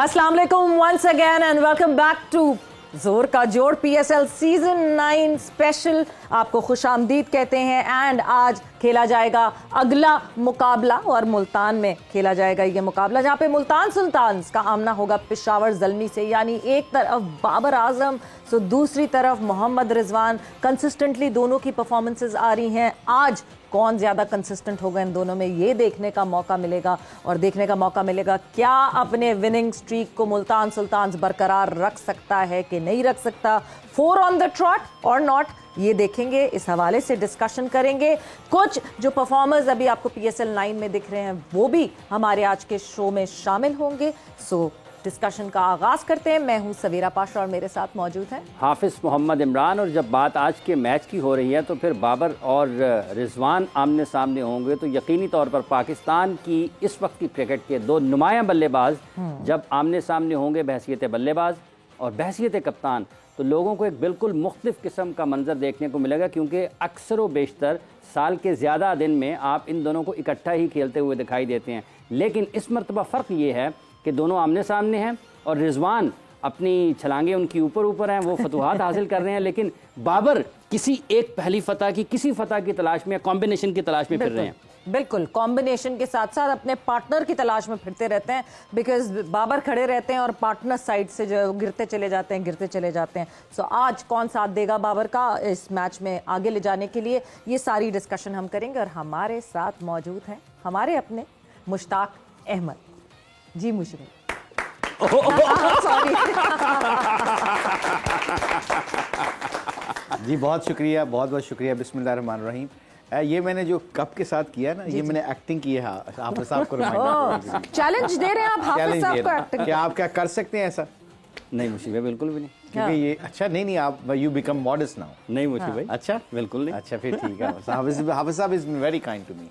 अस्सलाम वालेकुम once again and welcome back to जोर का जोड़ PSL सीजन 9 स्पेशल। आपको खुशामदीद कहते हैं एंड आज खेला जाएगा अगला मुकाबला और मुल्तान में खेला जाएगा ये मुकाबला, जहां पे मुल्तान सुल्तान्स का आमना होगा पेशावर ज़ल्मी से। यानी एक तरफ बाबर आजम तो दूसरी तरफ मोहम्मद रिजवान। कंसिस्टेंटली दोनों की परफॉर्मेंसेस आ रही हैं। आज कौन ज़्यादा कंसिस्टेंट होगा इन दोनों में, ये देखने का मौका मिलेगा। और देखने का मौका मिलेगा क्या अपने विनिंग स्ट्रीक को मुल्तान सुल्तान्स बरकरार रख सकता है कि नहीं रख सकता, 4 ऑन द ट्रॉट और नॉट, ये देखेंगे। इस हवाले से डिस्कशन करेंगे। कुछ जो परफॉर्मर्स अभी आपको PSL 9 में दिख रहे हैं वो भी हमारे आज के शो में शामिल होंगे। सो डिस्कशन का आगाज करते हैं। मैं हूं सवेरा पाशा और मेरे साथ मौजूद हैं हाफिज मोहम्मद इमरान। और जब बात आज के मैच की हो रही है तो फिर बाबर और रिजवान आमने सामने होंगे तो यकीनी तौर पर पाकिस्तान की इस वक्त की क्रिकेट के दो नुमायां बल्लेबाज जब आमने सामने होंगे बहसीत बल्लेबाज और बहसीत कप्तान, तो लोगों को एक बिल्कुल मुख्तलिफ किस्म का मंजर देखने को मिलेगा। क्योंकि अक्सर व बेशतर साल के ज़्यादा दिन में आप इन दोनों को इकट्ठा ही खेलते हुए दिखाई देते हैं, लेकिन इस मरतबा फ़र्क ये है कि दोनों आमने सामने हैं और रिजवान अपनी छलांगे उनकी ऊपर ऊपर हैं, वो फतुहात हासिल कर रहे हैं, लेकिन बाबर किसी एक पहली फतह की, किसी फतह की तलाश में, कॉम्बिनेशन की तलाश में फिर रहे हैं। बिल्कुल कॉम्बिनेशन के साथ साथ अपने पार्टनर की तलाश में फिरते रहते हैं। बिकॉज बाबर खड़े रहते हैं और पार्टनर साइड से जो गिरते चले जाते हैं। सो आज कौन साथ देगा बाबर का इस मैच में आगे ले जाने के लिए, ये सारी डिस्कशन हम करेंगे। और हमारे साथ मौजूद हैं हमारे अपने मुश्ताक अहमद जी। मुश्किल जी, बहुत शुक्रिया, बहुत बहुत शुक्रिया। बिस्मिल्लाह रहमान रहीम। ये मैंने जो कप के साथ किया ना, ये मैंने एक्टिंग की है। हाफिज साहब को चैलेंज दे रहे हैं आप हाफिज साहब को एक्टिंग। क्या आप क्या कर सकते हैं ऐसा? नहीं मुशीब भाई, बिल्कुल भी नहीं। क्योंकि ये अच्छा नहीं, आप यू बिकम मॉडेस्ट नाउ। नहीं मुशीब भाई, अच्छा बिल्कुल नहीं। अच्छा फिर ठीक है। Hafiz sahab is very kind to me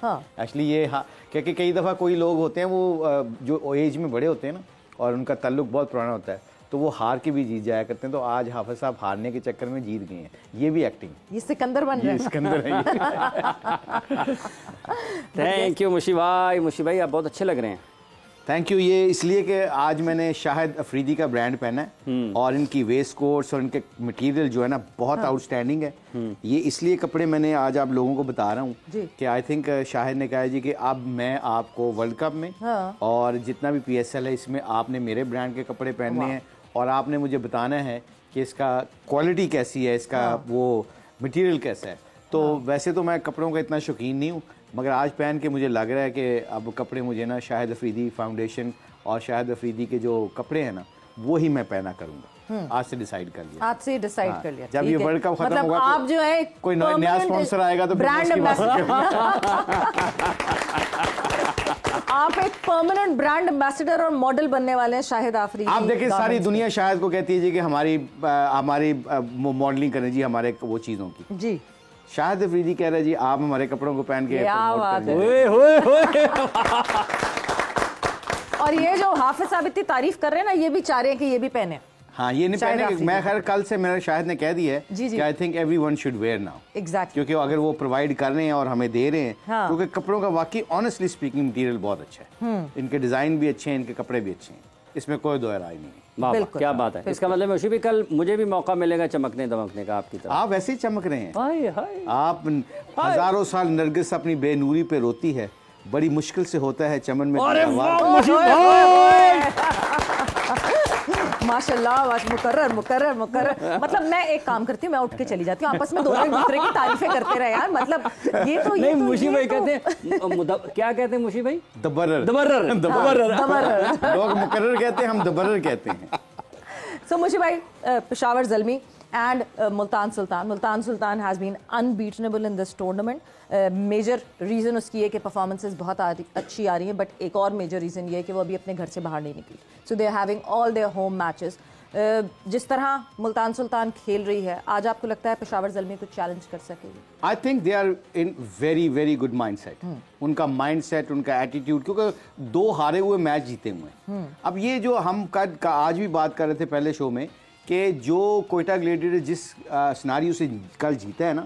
actually. ये क्योंकि कई दफ़ा कोई लोग होते हैं वो जो एज में बड़े होते हैं ना और उनका ताल्लुक बहुत पुराना होता है, तो वो हार के भी जीत जाया करते हैं। तो आज हाफिज साहब हारने के चक्कर में जीत गए हैं। ये भी एक्टिंग, ये सिकंदर बन रहे हैं। सिकंदर है। थैंक यू मुशीब भाई, आप बहुत अच्छे लग रहे हैं। Thank you. ये इसलिए कि आज मैंने शाहिद अफरीदी का ब्रांड पहना है और इनकी वेस्ट कोट्स और इनके मटेरियल जो है ना बहुत आउटस्टैंडिंग है। ये इसलिए कपड़े मैंने आज आप लोगों को बता रहा हूँ कि आई थिंक शाहिद ने कहा जी कि अब मैं आपको वर्ल्ड कप में और जितना भी PSL है इसमें आपने मेरे ब्रांड के कपड़े पहनने हैं और आपने मुझे बताना है कि इसका क्वालिटी कैसी है, इसका वो मटेरियल कैसा है। तो वैसे तो मैं कपड़ों का इतना शौकीन नहीं हूँ, मगर आज पहन के मुझे लग रहा है कि अब कपड़े मुझे ना शाहिद अफरीदी फाउंडेशन और शाहिद अफरीदी के जो कपड़े हैं ना वो ही मैं पहना करूँगा। आज से डिसाइड कर लिया। आज से डिसाइड कर लिया। जब ये वर्ल्ड कप खत्म होगा आप जो है कोई नया स्पॉन्सर आएगा तो ब्रांड आप एक परमानेंट ब्रांड एम्बेसडर और मॉडल बनने वाले हैं शाहिद अफरीदी। आप देखिए सारी दुनिया शाहिद को कहती है जी कि हमारी मॉडलिंग करें जी हमारे वो चीज़ों की जी। शाहिद अफरीदी कह रहे हैं जी आप हमारे कपड़ों को पहन के और ये जो हाफिज साहब इतनी तारीफ कर रहे हैं ना, ये भी चाह रहे हैं कि ये भी पहने। हाँ, ये नहीं पहने। मैं खैर कल से मेरे शाहिद ने कह दिया है कि I think everyone should wear now. Exactly, क्योंकि अगर वो प्रोवाइड कर रहे हैं और हमें दे रहे हैं क्योंकि कपड़ों का वाकई ऑनेस्टली स्पीकिंग मटेरियल बहुत अच्छा है। इनके डिजाइन भी अच्छे हैं, इनके कपड़े भी अच्छे हैं, इसमें कोई दो राय नहीं है। क्या बात है। इसका मतलब मुशीब कल मुझे भी मौका मिलेगा चमकने दमकने का आपकी तरह। आप वैसे ही चमक रहे हैं। आप हजारों साल नरगिस अपनी बेनूरी पे रोती है, बड़ी मुश्किल से होता है चमन में। माशाल्लाह, मुकर्रर। मतलब मैं एक काम करती हूँ, मैं उठ के चली जाती हूँ, आपस में दोनों एक दूसरे की तारीफें करते रहे यार। मतलब ये तो नहीं, मुशीब भाई कहते हैं क्या कहते हैं मुशीब भाई? दबर्रर। लोग मुकर्रर कहते हैं, हम दबर्रर कहते हैं। सो मुशीब भाई, Peshawar Zalmi and Multan Sultan has been unbeatable in this tournament. Major reason उसकी है कि परफॉर्मेंसेस बहुत अच्छी आ रही हैं, बट एक और मेजर रीज़न ये है कि वो अभी अपने घर से बाहर नहीं निकली। So they are having all their home matches. जिस तरह मुल्तान सुल्तान खेल रही है, आज आपको लगता है पेशावर ज़ल्मी को चैलेंज कर सकेगी? I think they are in very very good mindset. उनका माइंडसेट, उनका एटीट्यूड, क्योंकि 2 हारे हुए मैच जीते हुए हैं। अब ये जो हम आज भी बात कर रहे थे पहले शो में कि जो कोयटा ग्लेडिएटर जिस सिनारियो से कल जीता है ना,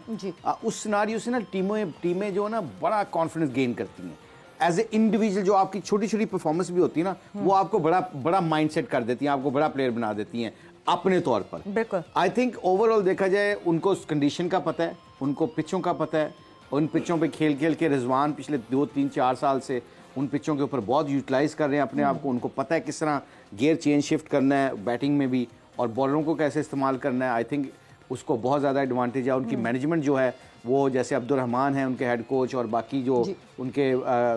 उस सिनारियो से ना टीमें जो ना बड़ा कॉन्फिडेंस गेन करती हैं। एज ए इंडिविजुअल जो आपकी छोटी छोटी परफॉर्मेंस भी होती है ना, वो आपको बड़ा बड़ा माइंडसेट कर देती हैं, आपको बड़ा प्लेयर बना देती हैं अपने तौर पर। बिल्कुल। आई थिंक ओवरऑल देखा जाए उनको कंडीशन का पता है, उनको पिचों का पता है, उन पिचों पे खेल खेल के रिजवान पिछले 2-3-4 साल से उन पिचों के ऊपर बहुत यूटिलाइज कर रहे हैं अपने आप को। उनको पता है किस तरह गियर चेंज शिफ्ट करना है बैटिंग में भी, और बॉलरों को कैसे इस्तेमाल करना है। आई थिंक उसको बहुत ज़्यादा एडवांटेज है। उनकी मैनेजमेंट जो है वो, जैसे अब्दुल रहमान हैं उनके हेड कोच, और बाकी जो उनके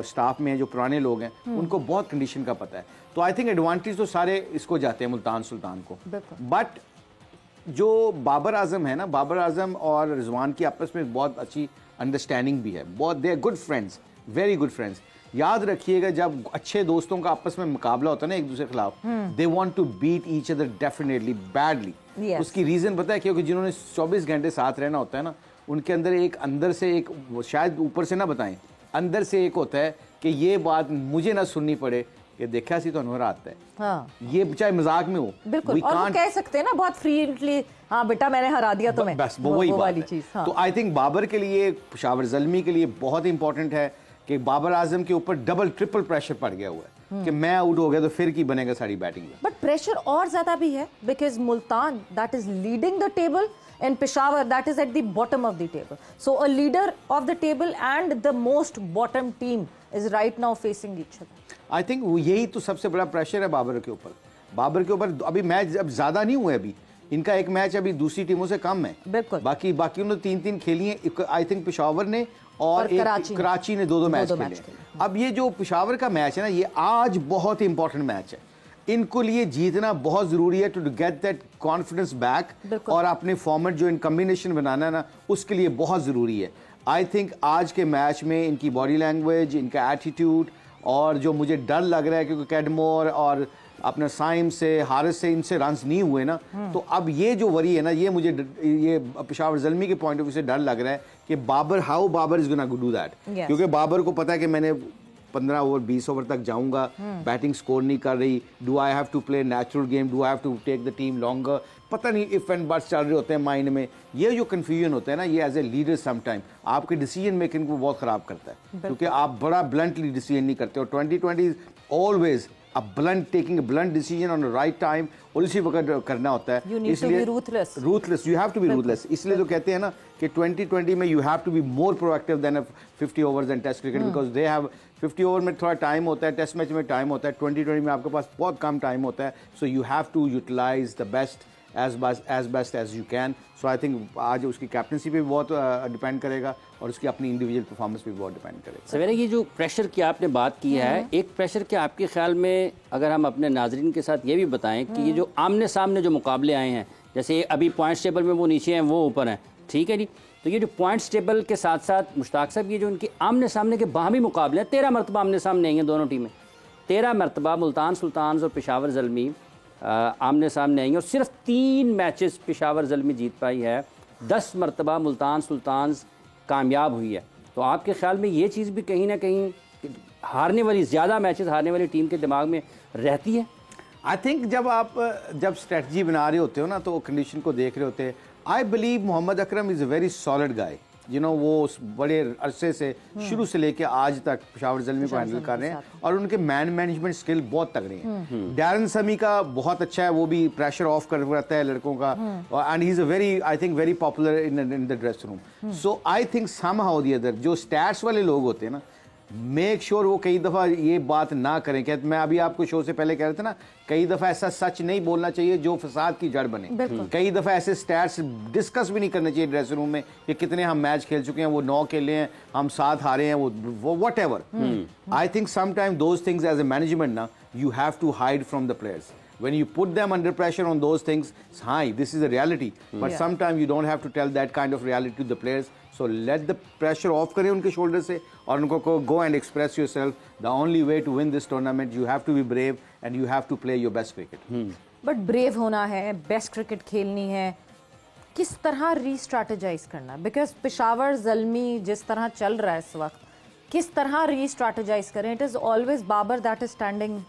स्टाफ में जो पुराने लोग हैं, उनको बहुत कंडीशन का पता है। तो आई थिंक एडवांटेज तो सारे इसको जाते हैं, मुल्तान सुल्तान को। बट जो बाबर आजम है ना, बाबर आजम और रिजवान की आपस में बहुत अच्छी अंडरस्टैंडिंग भी है, बहुत they are good friends, very good friends. याद रखिएगा जब अच्छे दोस्तों का आपस में मुकाबला होता है ना एक दूसरे के खिलाफ, they want to beat each other definitely badly. उसकी रीजन पता है, क्योंकि जिन्होंने 24 घंटे साथ रहना होता है ना, उनके अंदर एक अंदर से एक, शायद ऊपर से ना बताएं, अंदर से एक होता है कि ये बात मुझे ना सुननी पड़े कि देखा सी तो अनवर आता है। हाँ। ये चाहे मजाक में हो, बिल्कुल, और वो कह सकते हैं ना बहुत फ्रीली, हाँ बेटा मैंने हरा दिया तुम्हें, बस वो वही बात है। चीज। हाँ। तो आई थिंक बाबर के लिए, पेशावर ज़ल्मी के लिए बहुत इंपॉर्टेंट है कि बाबर आजम के ऊपर डबल ट्रिपल प्रेशर पड़ गया हुआ है कि मैं आउट हो गया तो फिर की बनेगा सारी बैटिंग में। बट प्रेशर और ज्यादा भी है, because Multan that is leading the table and Peshawar that is at the bottom of the table. So a leader of the table and the most bottom team is right now facing each other. I think यही तो सबसे बड़ा pressure है बाबर के ऊपर। बाबर के ऊपर अभी मैच अब ज्यादा नहीं हुए, अभी इनका एक मैच अभी दूसरी टीमों से कम है। बिल्कुल। बाकी उन्होंने 3-3 खेली हैं। आई थिंक पेशावर ने और कराची ने 2-2 मैच खेले। अब ये जो पेशावर का मैच है ना, ये आज बहुत इंपॉर्टेंट मैच है। इनको लिए जीतना बहुत जरूरी है to get that confidence back, और अपने फॉर्मेट जो इन कॉम्बिनेशन बनाना है ना, उसके लिए बहुत जरूरी है। आई थिंक आज के मैच में इनकी बॉडी लैंग्वेज, इनका एटीट्यूड, और जो मुझे डर लग रहा है क्योंकि कैडमोर और अपने साइम से, हारिस से इनसे रन्स नहीं हुए ना, तो अब ये जो वरी है ना, ये मुझे ये पेशावर ज़ल्मी के पॉइंट ऑफ व्यू से डर लग रहा है कि Babar, how Babar is gonna do that. क्योंकि बाबर को पता है कि मैंने 15 ओवर 20 ओवर तक जाऊंगा, बैटिंग स्कोर नहीं कर रही, do I have to play natural game, do I have to take the team longer, पता नहीं इफ एंड बट्स चल रहे होते हैं माइंड में। ये जो कंफ्यूजन होता है ना, ये as a leader some time आपके डिसीजन मेकिंग को बहुत खराब करता है, क्योंकि आप बड़ा ब्लंटली डिसीजन नहीं करते। और 2020 always a blunt, taking a blunt decision on the right time, और इसी वक्त करना होता है। You need to be ruthless. Ruthless, you have to be ruthless। इसलिए तो कहते हैं ना कि 2020 में you have to be more proactive than a 50 overs and test cricket, because they have 50 over में थोड़ा टाइम होता है, टेस्ट मैच में टाइम होता है, 2020 में आपके पास बहुत कम टाइम होता है। So you have to utilise the best as best as you can। So I think आज उसकी कैप्टनसी पे भी बहुत डिपेंड करेगा, और उसकी अपनी इंडिविजुअल परफॉर्मेंस पे भी बहुत डिपेंड करेगा। सवेरे ये जो प्रेशर की आपने बात की है, एक प्रेशर के आपके ख्याल में अगर हम अपने नाजरीन के साथ ये भी बताएं कि ये जो आमने सामने जो मुकाबले आए हैं, जैसे अभी पॉइंट्स टेबल में वो नीचे हैं, वो ऊपर हैं, ठीक है जी, तो ये जो पॉइंट्स टेबल के साथ साथ मुश्ताक साहब, ये जो उनके आमने सामने के बाहमी मुकाबले हैं, 13 मरतबा आमने सामने आई हैं दोनों टीमें, 13 मरतबा मुल्तान सुल्तान और पेशावर ज़ल्मी आमने सामने आई हैं, और सिर्फ 3 मैचेस पेशावर ज़ल्मी जीत पाई है, 10 मरतबा मुल्तान सुल्तान कामयाब हुई है। तो आपके ख्याल में ये चीज़ भी कहीं ना कहीं हारने वाली, ज़्यादा मैचेस हारने वाली टीम के दिमाग में रहती है? आई थिंक जब स्ट्रेटजी बना रहे होते हो ना, तो कंडीशन को देख रहे होते हैं। I believe Mohammad Akram is a very solid guy, वो बड़े अरसे से शुरू से लेके आज तक पेशावर ज़ल्मी को हैंडल कर रहे हैं, और उनके मैनेजमेंट स्किल बहुत तगड़े हैं। डैरन समी का बहुत अच्छा है, वो भी प्रेशर ऑफ करता है लड़कों का, and he is a very, I think very popular in the dressing room. So I think somehow the other जो स्टैट्स वाले लोग होते हैं ना, मेक श्योर वो कई दफ़ा ये बात ना करें। कहते मैं अभी आपको शो से पहले कह रहे थे ना, कई दफ़ा ऐसा सच नहीं बोलना चाहिए जो फसाद की जड़ बने। कई दफ़ा ऐसे स्टैट्स डिस्कस भी नहीं करने चाहिए ड्रेसिंग रूम में कि कितने हम मैच खेल चुके हैं, वो 9 खेले हैं, हम 7 हारे हैं, वो whatever. I think sometime those things as a management ना, you have to hide from the players. When you put them under pressure on those things, hi, this is a reality. But sometimes you don't have to tell that kind of reality to the players. So let the pressure off करें उनके shoulder से, और उनको go and express yourself. The only way to win this tournament, you have to be brave and you have to play your best cricket. But brave होना है, best cricket खेलनी है, किस तरह री-स्ट्रैटेजाइज करना? Because पेशावर ज़ल्मी जिस तरह चल रहा है इस वक्त, किस तरह री-स्ट्रैटेजाइज करें? It is always Babar that is standing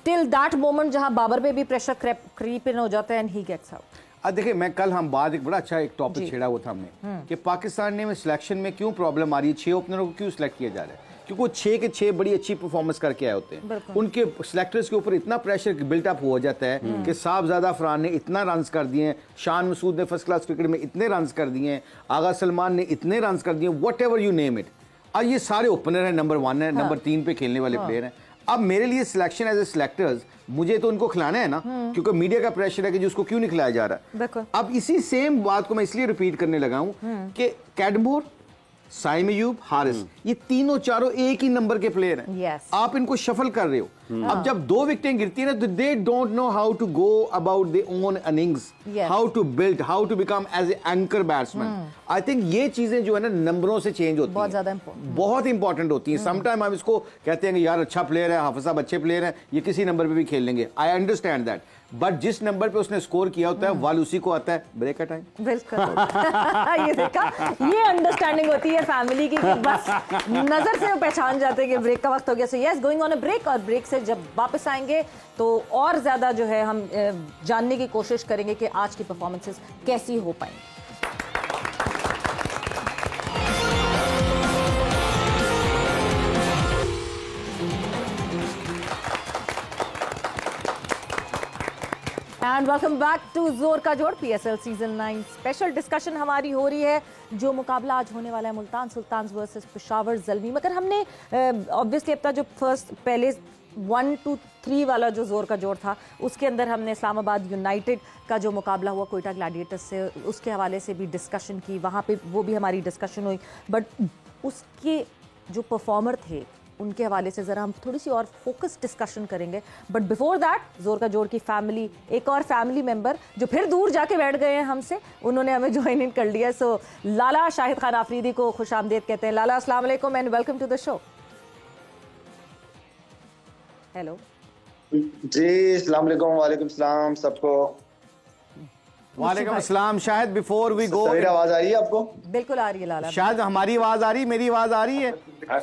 till that moment जहां बाबर पे भी प्रेशर क्रीप इन हो जाता है and he gets out. अब देखिए, मैं कल हम बाद एक बड़ा अच्छा एक टॉपिक छेड़ा हुआ था हमने कि पाकिस्तान ने सिलेक्शन में क्यों प्रॉब्लम आ रही है, 6 ओपनरों को क्यों सिलेक्ट किया जा रहा है, क्योंकि वो 6 के 6 बड़ी अच्छी परफॉर्मेंस करके आए होते हैं। उनके सिलेक्टर्स के ऊपर इतना प्रेशर बिल्टअप हो जाता है कि साहबजादा अफरान ने इतना रन कर दिए हैं, शान मसूद ने फर्स्ट क्लास क्रिकेट में इतने रन कर दिए हैं, आगा सलमान ने इतने रन कर दिए, what ever you name it. और ये सारे ओपनर हैं, नंबर 1 है, नंबर 3 पे खेलने वाले प्लेयर हैं। अब मेरे लिए सिलेक्शन एज ए सिलेक्टर्स, मुझे तो उनको खिलाना है ना, क्योंकि मीडिया का प्रेशर है कि जिसको क्यों नहीं खिलाया जा रहा। अब इसी सेम बात को मैं इसलिए रिपीट करने लगा हूं कि कैडमोर, साइम अयूब, हारिस, ये तीनों चारों एक ही नंबर के प्लेयर हैं। yes. आप इनको शफल कर रहे हो। अब जब 2 विकेटें गिरती है ना, तो they don't know how to go about their own innings, how to build, how to become as a anchor batsman. I think ये चीजें जो है ना नंबरों से चेंज होती हैं, बहुत ज्यादा बहुत इंपॉर्टेंट होती हैं। समटाइम हम इसको कहते हैं कि यार अच्छा प्लेयर है, हाफिज साहब अच्छे प्लेयर हैं, ये किसी नंबर पे भी खेल लेंगे, आई अंडरस्टैंड दैट, बट जिस नंबर पे उसने स्कोर किया होता है वाल उसी को आता है ब्रेक का टाइम। बिल्कुल ये देखा, ये अंडरस्टैंडिंग होती है फैमिली की कि बस नजर से वो पहचान जाते हैं कि ब्रेक का वक्त हो गया। So yes, going on a break, और ब्रेक से जब वापस आएंगे तो और ज्यादा जो है हम जानने की कोशिश करेंगे कि आज की परफॉर्मेंसेस कैसी हो पाएंगी। एंड वेलकम बैक टू जोर का जोड़ PSL सीजन 9 स्पेशल डिस्कशन हमारी हो रही है। जो मुकाबला आज होने वाला है मुल्तान सुल्तान्स वर्सेस पेशावर ज़ल्मी, मगर हमने ऑब्वियसली अपना जो पहले 1 to 3 वाला जो जोर का जोड़ था उसके अंदर हमने इस्लामाबाद यूनाइटेड का जो मुकाबला हुआ कोयटा ग्लैडिएटर्स से, उसके हवाले से भी डिस्कशन की, वहाँ पे वो भी हमारी डिस्कशन हुई। बट उसके जो परफॉर्मर थे उनके हवाले से ज़रा हम थोड़ी सी और फोकस डिस्कशन करेंगे। बट बिफोर दैट जोर का जोड़ की फैमिली, एक और फैमिली मेंबर जो फिर दूर जाके बैठ गए हैं हमसे, उन्होंने हमें ज्वाइन इन कर लिया। सो लाला शाहिद खान आफरीदी को खुश आमदीद कहते हैं। लाला, अस्सलाम वालेकुम and welcome to the show. Hello जी, अस्सलाम वालेकुम। वालेकुम सलाम सबको। वालेकुम अस्सलाम। शायद बिफोर वी गो, मेरी आवाज आ रही है आपको? बिल्कुल आ रही है लाला। शायद हमारी आवाज आ रही, मेरी आवाज आ रही है? आ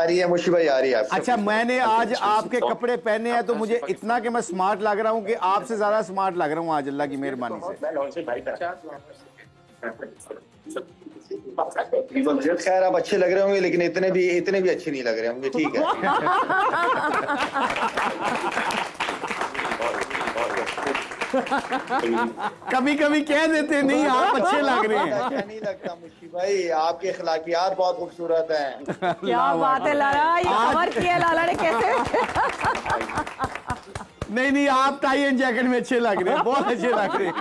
रही है मुशी भाई, आ रही है। अच्छा, मैंने आज आपके कपड़े पहने हैं तो मुझे इतना कि मैं स्मार्ट लग रहा हूँ कि आपसे ज्यादा स्मार्ट लग रहा हूँ आज, अल्लाह की मेहरबानी से। खैर आप अच्छे लग रहे होंगे, लेकिन इतने भी अच्छे नहीं लग रहे होंगे, ठीक है। कभी कभी कह देते नहीं आप अच्छे लग रहे हैं। अच्छा नहीं लगता मुशी भाई, आपके अखलाकियात बहुत खूबसूरत हैं। क्या बात है लाला, ये कवर किया लाला ने कैसे। नहीं, आप टाई एंड जैकेट में अच्छे लग रहे हैं, बहुत अच्छे लग रहे हैं।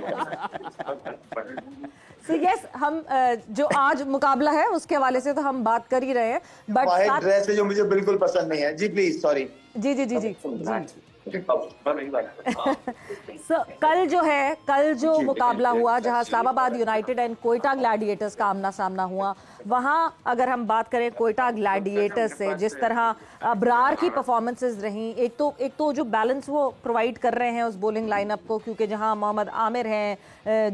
So yes, हम जो आज मुकाबला है उसके हवाले से तो हम बात कर ही रहे हैं, बट वाहिद ड्रेस है जो मुझे बिल्कुल पसंद नहीं है। जी प्लीज, सॉरी। जी जी जी जी जी कल जो मुकाबला हुआ जहां Islamabad United and Quetta Gladiators का आमना सामना हुआ, वहां अगर हम बात करें कोयटा ग्लैडिएटर्स से, जिस तरह अबरार की परफॉर्मेंसेस रहीं, एक तो जो बैलेंस वो प्रोवाइड कर रहे हैं उस बॉलिंग लाइनअप को, क्योंकि जहां मोहम्मद आमिर हैं,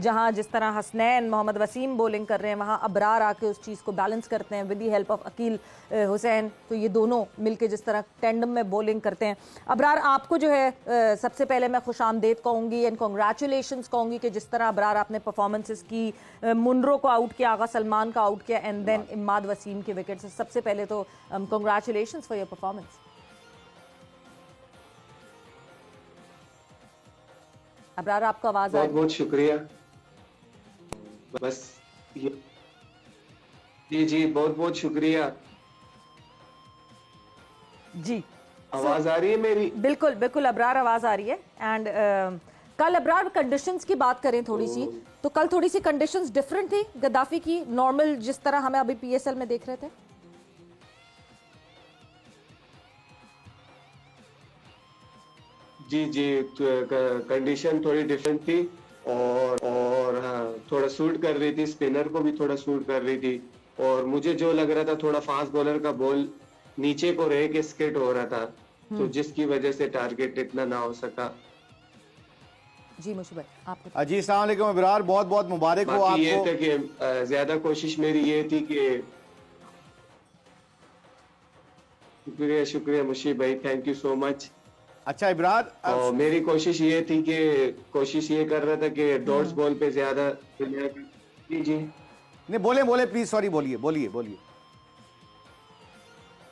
जहां जिस तरह हसनैन, मोहम्मद वसीम बॉलिंग कर रहे हैं, वहां अबरार आके उस चीज़ को बैलेंस करते हैं with the help of Akeel Hussain. तो ये दोनों मिलके जिस तरह टेंडम में बॉलिंग करते हैं। अबरार, आपको जो है सबसे पहले मैं खुश आमदेद कहूँगी एंड कॉन्ग्रेचुलेशंस कहूँगी कि जिस तरह अबरार आपने परफॉर्मेंसेस की, मुनरो को आउट किया, आगा सलमान का आउट किया एंड देन इमाद वसीम के विकेट से। सबसे पहले तो congratulations for your performance. Abrar, आपको आवाज आ रही है? बहुत शुक्रिया। बस जी बहुत शुक्रिया जी। आवाज आ रही है मेरी? बिल्कुल बिल्कुल अबरार, आवाज आ रही है। एंड कल अबरार कंडीशंस की बात करें थोड़ी सी, तो कल थोड़ी सी कंडीशंस डिफरेंट थी गद्दाफी की, नॉर्मल जिस तरह हमें अभी PSL में देख रहे थे। जी कंडीशन थोड़ी डिफरेंट थी और हाँ, थोड़ा सूट कर रही थी, स्पिनर को भी थोड़ा सूट कर रही थी, और मुझे जो लग रहा था थोड़ा फास्ट बॉलर का बॉल नीचे को रह के स्किट हो रहा था, तो जिसकी वजह से टारगेट इतना ना हो सका। जी मुशी भाई, आपको जी अस्सलाम वालेकुम अबरार, बहुत बहुत मुबारक हो आपको। ये था कि ज्यादा कोशिश मेरी ये थी कि शुक्रिया मुशी भाई, थैंक यू सो मच। अच्छा इब्रार, और मेरी कोशिश ये थी कि कोशिश ये कर रहा था कि डॉट्स बॉल पे ज्यादा। जी जी नहीं बोले बोले प्लीज, सॉरी, बोलिए बोलिए बोलिए।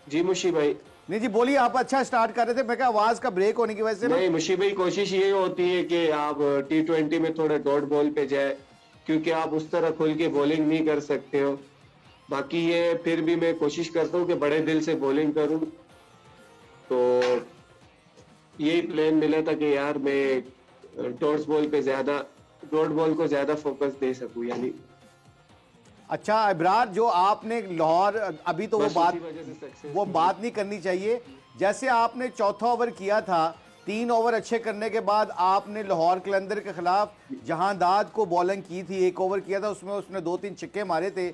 जी मुशी भाई। नहीं जी बोलिए, आप अच्छा स्टार्ट कर रहे थे, मैं क्या आवाज का ब्रेक होने की वजह से ना। नहीं मुशी भाई, कोशिश ये होती है कि आप T20 में थोड़ा डॉट बॉल पे जाए, क्योंकि आप उस तरह खुल के बॉलिंग नहीं कर सकते हो। बाकी ये फिर भी मैं कोशिश करता हूँ कि बड़े दिल से बॉलिंग करूँ, तो यही प्लान मिला था कि यार मैं डॉट बॉल को ज्यादा फोकस दे सकूं यानी। अच्छा इब्रार, जो आपने लाहौर, अभी तो बस उसी वजह से success वो बात नहीं करनी चाहिए। जैसे आपने चौथा ओवर किया था, 3 ओवर अच्छे करने के बाद आपने लाहौर कलंदर के खिलाफ जहांदाद को बॉलिंग की थी, 1 ओवर किया था, उसमें उसने 2-3 छक्के मारे थे।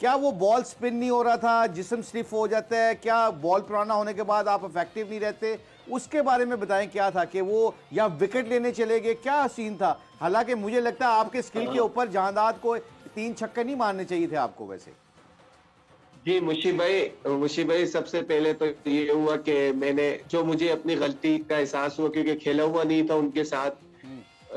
क्या वो बॉल स्पिन नहीं हो रहा था, जिस्म स्टिफ हो जाता है, क्या बॉल पुराना होने के बाद आप इफेक्टिव नहीं रहते? उसके बारे में बताएं, क्या था कि वो या विकेट लेने चले गए, क्या सीन था? हालांकि मुझे लगता है आपके स्किल के ऊपर जहांदाद को 3 छक्के नहीं मारने चाहिए थे आपको वैसे। जी मुशी भाई, सबसे पहले तो ये हुआ कि मुझे अपनी गलती का एहसास हुआ, क्योंकि खेला हुआ नहीं था उनके साथ।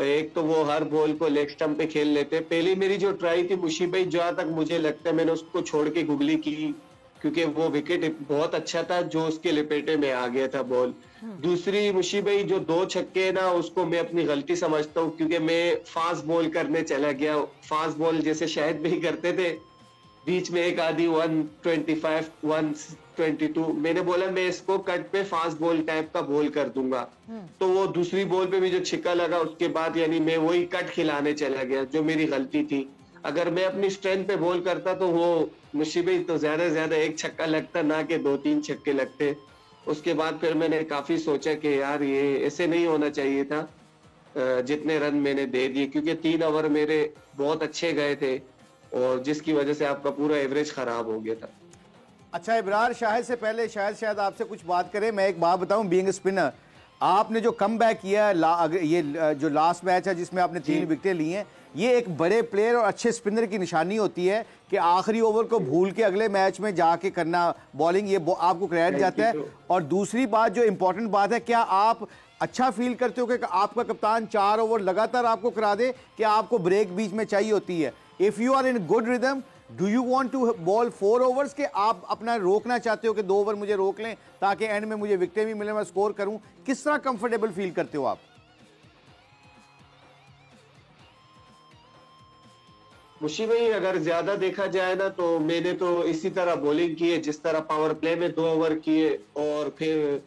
एक तो वो हर बॉल को लेग स्टंप पे खेल लेते। पहली मेरी जो ट्राई थी मुशी भाई, जहां तक मुझे लगता है मैंने उसको छोड़ के गुगली की, क्योंकि वो विकेट बहुत अच्छा था जो उसके लपेटे में आ गया था बॉल। दूसरी मुशी भाई, जो 2 छक्के ना, उसको मैं अपनी गलती समझता हूँ, क्योंकि मैं फास्ट बॉल करने चला गया। फास्ट बॉल जैसे शायद भी करते थे, बीच में एक आधी 125 122, मैंने बोला मैं इसको कट पे फास्ट बॉल टाइप का बॉल कर दूंगा। तो वो दूसरी बॉल पे भी जो छिक्का लगा, उसके बाद यानी मैं वही कट खिलाने चला गया, जो मेरी गलती थी। अगर मैं अपनी स्ट्रेंथ पे बॉल करता तो वो मुश्किल तो ज्यादा से ज्यादा 1 छक्का लगता, ना कि 2-3 छक्के लगते। उसके बाद फिर मैंने काफी सोचा कि यार ये ऐसे नहीं होना चाहिए था, जितने रन मैंने दे दिए, क्योंकि 3 ओवर मेरे बहुत अच्छे गए थे, और जिसकी वजह से आपका पूरा एवरेज खराब हो गया था। अच्छा इब्रार, शाहिद से पहले शायद आपसे कुछ बात करें। मैं एक बात बताऊं, बीइंग स्पिनर, आपने जो कम बैक किया है, ये जो लास्ट मैच है जिसमें आपने 3 विकेटें ली हैं, ये एक बड़े प्लेयर और अच्छे स्पिनर की निशानी होती है कि आखिरी ओवर को भूल के अगले मैच में जाके करना बॉलिंग, ये आपको क्रेडिट जाता है। और दूसरी बात, जो इंपॉर्टेंट बात है, क्या आप अच्छा फील करते हो कि आपका कप्तान 4 ओवर लगातार आपको करा दे, कि आपको ब्रेक बीच में चाहिए होती है? If you are in good rhythm, do you want to bowl 4 overs, के आप अपना रोकना चाहते हो कि 2 ओवर मुझे रोक लें ताकि एंड में मुझे विकेटें भी मिले, मैं स्कोर करूं? किस तरह कंफर्टेबल फील करते हो आप? मुशी भाई, अगर ज्यादा देखा जाए ना, तो मैंने तो इसी तरह बॉलिंग की है जिस तरह पावर प्ले में 2 ओवर किए, और फिर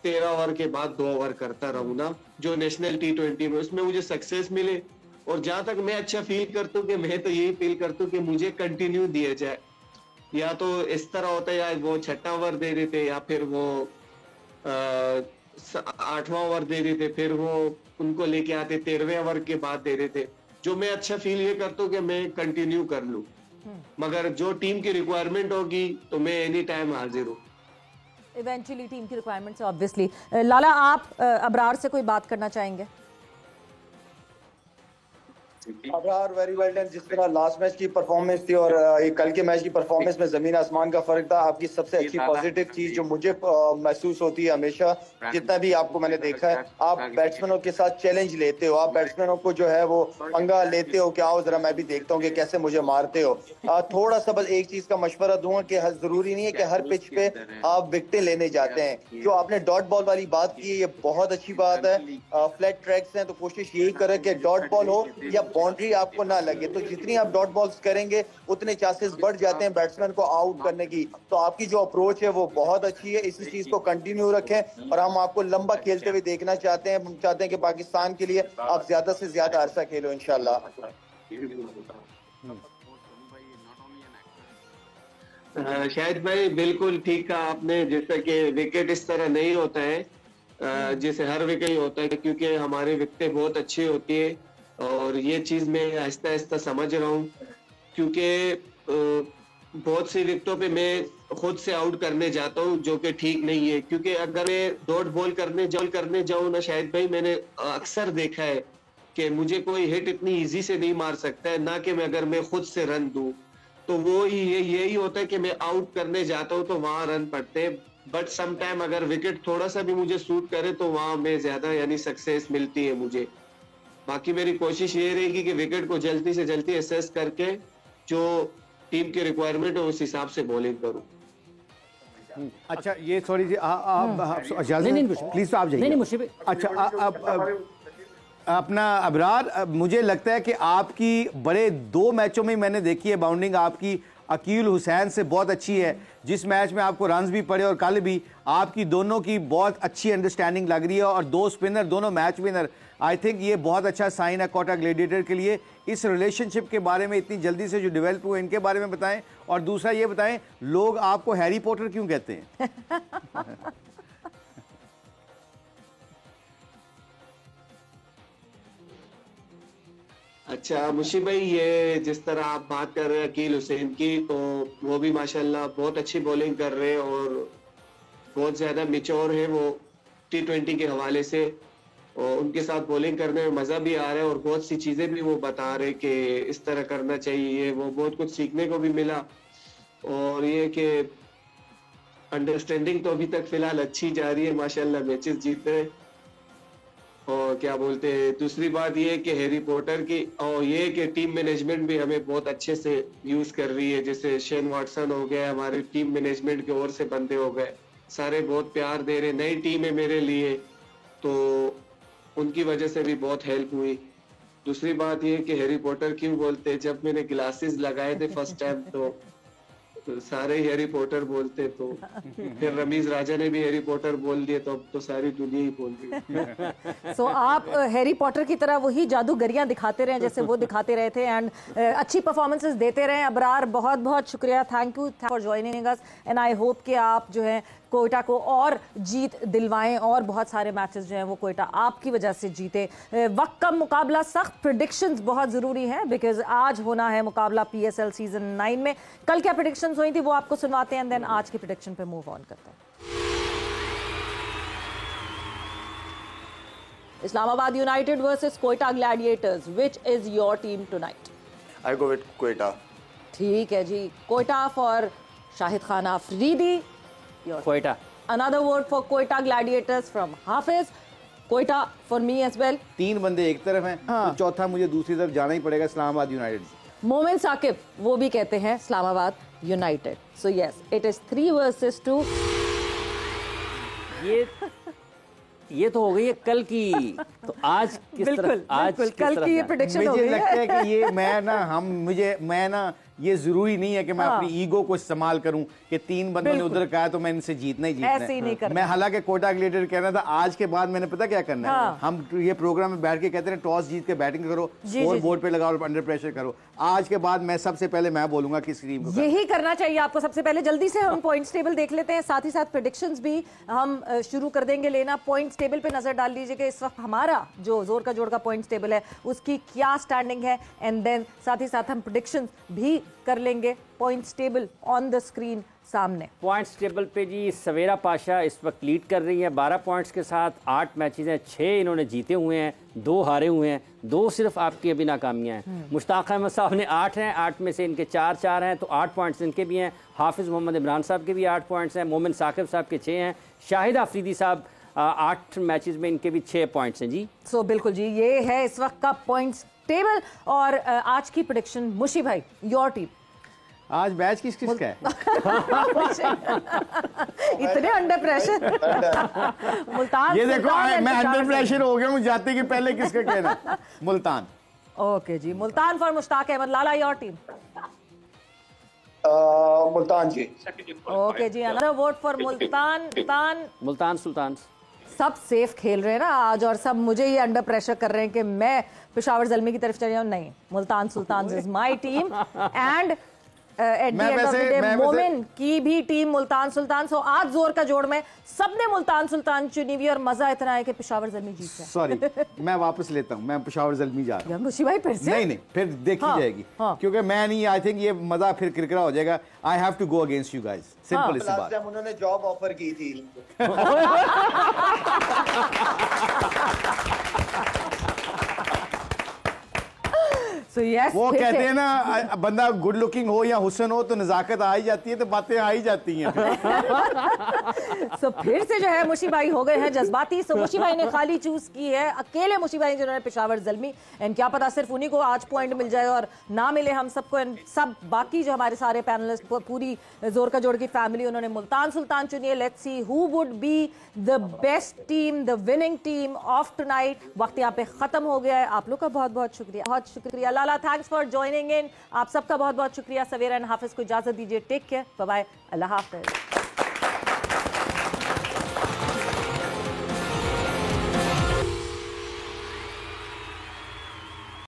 13 ओवर के बाद 2 ओवर करता रहूं ना, जो नेशनल T20 में, उसमें मुझे सक्सेस मिले। और जहां तक मैं अच्छा फील करता हूँ, कि मैं तो यही फील करता हूँ कि मुझे कंटिन्यू दिया जाए। या तो इस तरह होता है, या वो 6वां ओवर दे रहे थे, या फिर वो 8वां ओवर दे रहे थे, फिर वो उनको लेके आते 13वें ओवर के बाद दे रहे थे। जो मैं अच्छा फील ये करता हूँ कि मैं कंटिन्यू कर लूं, मगर जो टीम की रिक्वायरमेंट होगी तो मैं एनी टाइम हाजिर हूँ। इवेंचुअली टीम की रिक्वायरमेंट्स ऑब्वियसली। लाला, आप अबरार से कोई बात करना चाहेंगे? Abrar very well done. जिस तरह लास्ट मैच की परफॉर्मेंस थी और ये कल के मैच की परफॉर्मेंस में जमीन आसमान का फर्क था। आपकी सबसे अच्छी पॉजिटिव चीज जो मुझे महसूस होती है हमेशा, जितना भी आपको मैंने देखा है, आप बैट्समैनों के साथ चैलेंज लेते हो, आप बैट्समैनों को जो है वो पंगा लेते हो कि आओ जरा मैं भी देखता हूँ कि कैसे मुझे मारते हो। थोड़ा सा बस एक चीज का मशवरा दूंगा कि जरूरी नहीं है कि हर पिच पे आप विकेटें लेने जाते हैं। जो आपने डॉट बॉल वाली बात की है, ये बहुत अच्छी बात है। फ्लैट ट्रैक्स हैं तो कोशिश यही करें कि डॉट बॉल हो या बाउंड्री आपको ना लगे, तो जितनी आप डॉट बॉल्स करेंगे उतने चांसेस बढ़ जाते हैं बैट्समैन को आउट करने की। तो आपकी जो अप्रोच है वो बहुत अच्छी है, इसी चीज को कंटिन्यू रखें। और हम आपको लंबा खेलते हुए देखना चाहते हैं। हम चाहते हैं कि पाकिस्तान के लिए आप ज्यादा से ज्यादा अरसा खेलो इंशाल्लाह। शाहिद भाई, बिल्कुल ठीक कहा आपने। जैसा कि विकेट इस तरह नहीं होता है जैसे हर विकेट होता है, क्योंकि हमारी विकेटें बहुत अच्छी होती है, और ये चीज मैं आहिस्ता आहिस्ता समझ रहा हूँ। क्योंकि बहुत सी विकेटों पे मैं खुद से आउट करने जाता हूँ, जो कि ठीक नहीं है। क्योंकि अगर मैं डॉट बॉल करने जाऊँ ना शाहिद भाई, मैंने अक्सर देखा है कि मुझे कोई हिट इतनी इजी से नहीं मार सकता है, ना कि मैं अगर मैं खुद से रन दूं। तो वो यही होता है कि मैं आउट करने जाता हूँ तो वहां रन पड़ते हैं। बट सम टाइम अगर विकेट थोड़ा सा भी मुझे सूट करे तो वहां में ज्यादा यानी सक्सेस मिलती है मुझे। बाकी मेरी कोशिश ये रहेगी कि विकेट को जल्दी से जल्दी असेस करके जो टीम की रिक्वायरमेंट है उस हिसाब से बॉलिंग करूं। अच्छा, ये सॉरी जी, प्लीज आप जाइए। नहीं मुझे अच्छा, अपना अबरार, मुझे लगता है कि आपकी बड़े 2 मैचों में मैंने देखी है बाउंडिंग आपकी अकील हुसैन से बहुत अच्छी है। जिस मैच में आपको रन्स भी पड़े और कल भी, आपकी दोनों की बहुत अच्छी अंडरस्टैंडिंग लग रही है और 2 स्पिनर, दोनों मैच विनर। आई थिंक ये बहुत अच्छा साइन है कोटा ग्लैडिएटर के लिए। इस रिलेशनशिप के बारे में इतनी जल्दी से जो डेवलप हुए इनके बारे में बताएं, और दूसरा ये बताएं लोग आपको हैरी पॉटर क्यों कहते हैं? अच्छा मुशी भाई, ये जिस तरह आप बात कर रहे हैं अकील हुसैन की, तो वो भी माशाल्लाह बहुत अच्छी बॉलिंग कर रहे हैं और बहुत ज्यादा मिच्योर है वो T20 के हवाले से, और उनके साथ बॉलिंग करने में मजा भी आ रहा है और बहुत सी चीजें भी वो बता रहे कि इस तरह करना चाहिए। वो बहुत कुछ सीखने को भी मिला, और ये कि अंडरस्टैंडिंग तो अभी तक फिलहाल अच्छी जा रही है माशाल्लाह, मैचेस जीत रहे। और क्या बोलते हैं, दूसरी बात ये कि हैरी पॉटर की, और ये कि टीम मैनेजमेंट भी हमें बहुत अच्छे से यूज कर रही है। जैसे शेन वाटसन हो गया, हमारे टीम मैनेजमेंट के और से बंदे हो गए, सारे बहुत प्यार दे रहे। नई टीम है मेरे लिए, तो उनकी वजह से भी बहुत हेल्प हुई। दूसरी बात ये कि हैरी पॉटर क्यों बोलते हैं, जब मैंने ग्लासेस लगाए थे फर्स्ट टाइम तो सारे ही हैरी पॉटर बोलते, तो फिर रमीज राजा ने भी हैरी पॉटर बोल दिए, तो अब तो सारी दुनिया ही बोल रही। सो आप हैरी पॉटर की तरह वही जादूगरियां दिखाते रहे जैसे वो दिखाते रहे थे, एंड अच्छी परफॉर्मेंसेस देते रहे। अबरार, बहुत बहुत शुक्रिया, thank you for joining us, and I hope कि आप जो है कोयटा को और जीत दिलवाएं, और बहुत सारे मैचेस जो हैं वो कोयटा आपकी वजह से जीते। वक्त कम, मुकाबला सख्त, प्रेडिक्शंस बहुत ज़रूरी हैं बिकॉज आज होना है मुकाबला PSL सीजन 9 में। कल क्या प्रेडिक्शंस हुई थी वो आपको सुनवाते हैं, देन आज की प्रेडिक्शन पे मूव ऑन करते हैं। Islamabad United versus Quetta Gladiators, which is your team tonight? I go with Quetta. ठीक है जी, Quetta for Shahid Khan Afridi. Quetta. Another word for Koita Gladiators from Hafiz. Koita for me as well. 3 बंदे एक तरफ हैं, तो चौथा मुझे दूसरी तरफ जाना ही पड़ेगा, इस्लामाबाद यूनाइटेड। मोमिन साकिब वो भी कहते हैं Islamabad United. So yes, it is 3 versus 2। ये तो हो गई है कल की, तो आज किस तरफ? आज कल की ये प्रेडिक्शन हो गई मुझे लगता है कि ये मैं ना ये जरूरी नहीं है कि मैं अपनी ईगो को इस्तेमाल करूं कि 3 बंदों ने उधर कहा तो मैं इनसे जीतना ही जीतना ऐसे ही नहीं करना। मैं हालांकि कोटा ग्लैडिएटर कहना था, आज के बाद मैंने पता क्या करना है, हम ये प्रोग्राम में बैठ के कहते हैं टॉस जीत के बैटिंग करो और बोर्ड पे लगाओ और अंडर प्रेशर करो। आज के बाद मैं सबसे पहले मैं बोलूंगा किस टीम को यही करना चाहिए आपको। सबसे पहले जल्दी से हम पॉइंट्स टेबल देख लेते हैं, साथ ही साथ प्रेडिक्शंस भी हम शुरू कर देंगे लेना। पॉइंट्स टेबल पे नजर डाल लीजिए कि इस वक्त हमारा जो जोर का जोड़ का पॉइंट्स टेबल है उसकी क्या स्टैंडिंग है, एंड देन साथ ही साथ हम प्रेडिक्शंस भी कर लेंगे। Points table on the screen सामने। पॉइंट्स टेबल पे जी सवेरा पाशा इस वक्त लीड कर रही है 12 पॉइंट्स के साथ। 8 मैचेस हैं, 6 इन्होंने जीते हुए हैं, 2 हारे हुए हैं, 2 सिर्फ आपकी अभी नाकामियां हैं। मुश्ताक अहमद साहब ने 8 हैं, 8 में से इनके 4 हैं, तो 8 पॉइंट्स इनके भी हैं। हाफिज़ मोहम्मद इमरान साहब के भी 8 पॉइंट्स हैं, मोमिन साकिब साहब के 6 हैं, शाहिद आफरीदी साहब 8 मैचेस में इनके भी 6 पॉइंट्स हैं जी। सो बिल्कुल जी, ये है इस वक्त का पॉइंट्स टेबल। और आज की प्रेडिक्शन मुशी भाई, योर टीम। आज मैच किसका है? इतने अंडर प्रेशर। मुल्तान, ये देखो मैं अंडर प्रेशर हो गया, मुझे जाते कि पहले किसका कहना। मुल्तान। ओके जी, Multan for Mushtaq Ahmad. Lala, your team. Multan ji. Okay जी, another vote for Multan. Multan Sultan. सब सेफ खेल रहे हैं ना आज, और सब मुझे ये अंडर प्रेशर कर रहे हैं कि मैं पेशावर ज़ल्मी की तरफ चले जाऊं। नहीं, Multan Sultan is my team, and at the end of the day Momin की भी टीम मुल्तान सुल्तान। सो आज जोर का जोड़ में सबने मुल्तान सुल्तान चुनी हुई, और मजा इतना है कि पेशावर ज़ल्मी जीत जाए। सॉरी, मैं वापस लेता हूं, मैं पेशावर ज़ल्मी जा रहा हूं। मुशी भाई फिर से नहीं, फिर देखी जाएगी, क्योंकि मैं नहीं, आई थिंक ये मजा फिर किरकिरा हो जाएगा। I have to go against you guys, simple इस बात। उन्होंने जॉब ऑफर की थी। So yes, वो फिर कहते से- हैं ना, बंदा गुड लुकिंग हो या हुस्न हो तो नजाकत आ ही जाती है, तो बातें आ ही जाती हैं। So फिर से जो है मुशी भाई हो गए हैं जज्बाती। So मुशी भाई ने खाली चूज की है, अकेले मुशी भाई जिन्होंने पेशावर ज़ल्मी, एंड क्या पता सिर्फ उन्हीं को आज पॉइंट मिल जाए और ना मिले हम सबको। एंड सब बाकी जो हमारे सारे पैनलिस्ट, पूरी जोर का जोड़ की फैमिली, उन्होंने मुल्तान सुल्तान चुनी है। Let's see who would be the best team, the winning team of tonight. वक्त यहाँ पे खत्म हो गया है। आप लोग का बहुत बहुत शुक्रिया, बहुत शुक्रिया। लाला, थैंक्स फॉर ज्वाइनिंग इन। आप सबका बहुत बहुत शुक्रिया। सवेरा एंड हाफिज को इजाजत दीजिए। टेक केयर, बाय बाय, अल्लाह हाफिज।